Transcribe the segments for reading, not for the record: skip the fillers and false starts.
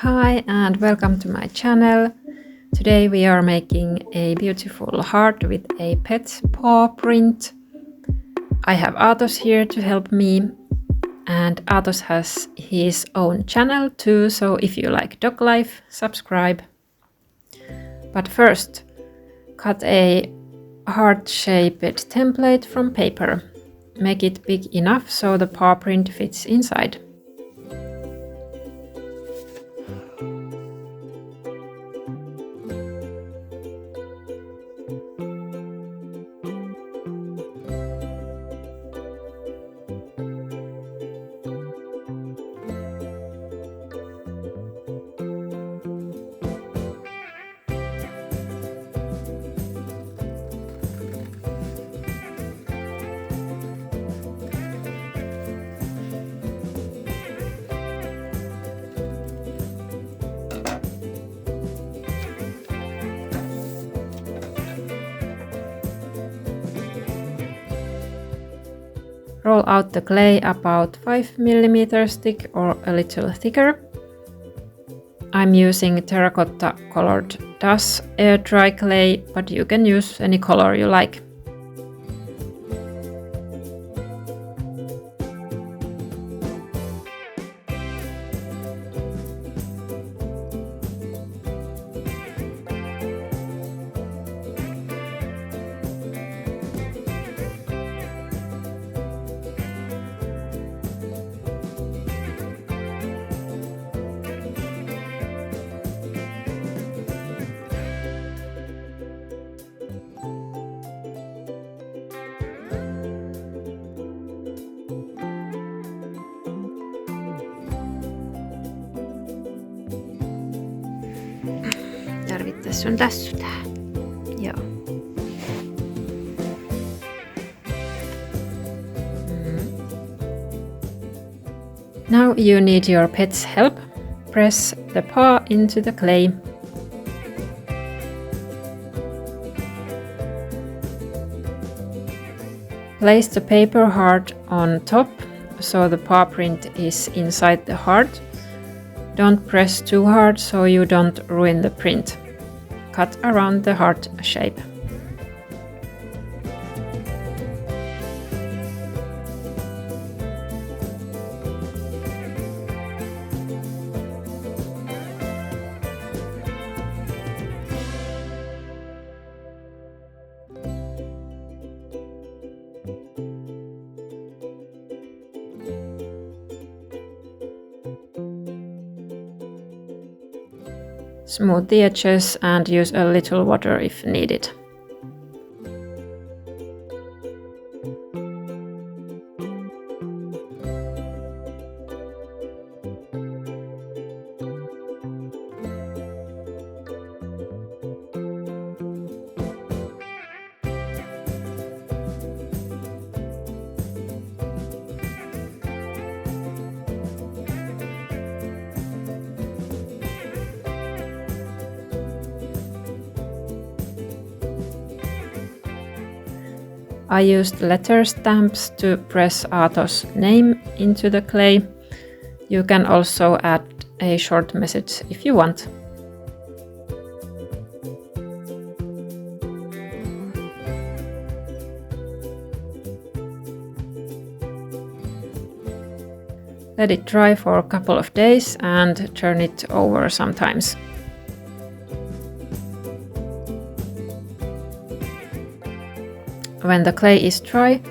Hi and welcome to my channel. Today we are making a beautiful heart with a pet's paw print. I have Atos here to help me, and Atos has his own channel too, so if you like dog life, subscribe. But first, cut a heart-shaped template from paper. Make it big enough so the paw print fits inside. Roll out the clay about 5 mm thick or a little thicker. I'm using terracotta colored DAS air dry clay, but you can use any color you like. Tarvittaisi sun tässy tähän. Joo. Now you need your pet's help. Press the paw into the clay. Place the paper heart on top so the paw print is inside the heart. Don't press too hard so you don't ruin the print. Cut around the heart shape. Smooth the edges and use a little water if needed. I used letter stamps to press Atos' name into the clay. You can also add a short message if you want. Let it dry for a couple of days and turn it over sometimes. When the clay is dry,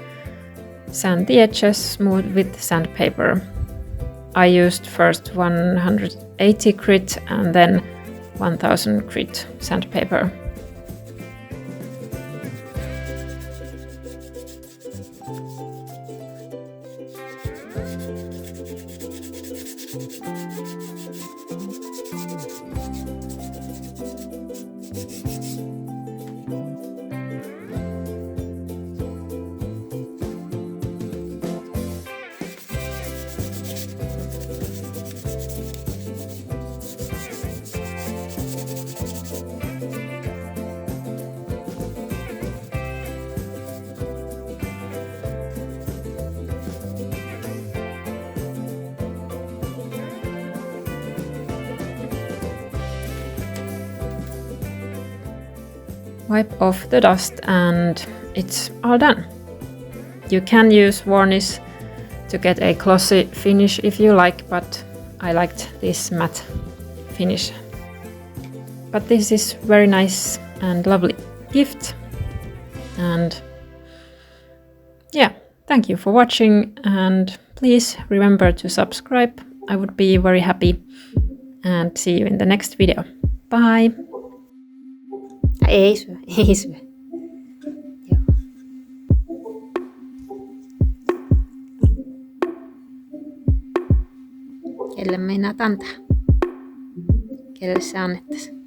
sand the edges smooth with sandpaper. I used first 180 grit and then 1000 grit sandpaper. wipe off the dust and it's all done. You can use varnish to get a glossy finish if you like, but I liked this matte finish. But this is very nice and lovely gift. And yeah, thank you for watching and please remember to subscribe. I would be very happy and see you in the next video. Bye! Ei syö, ei syö. Joo. Kelle meinaat antaa? Kelle se annettaisiin?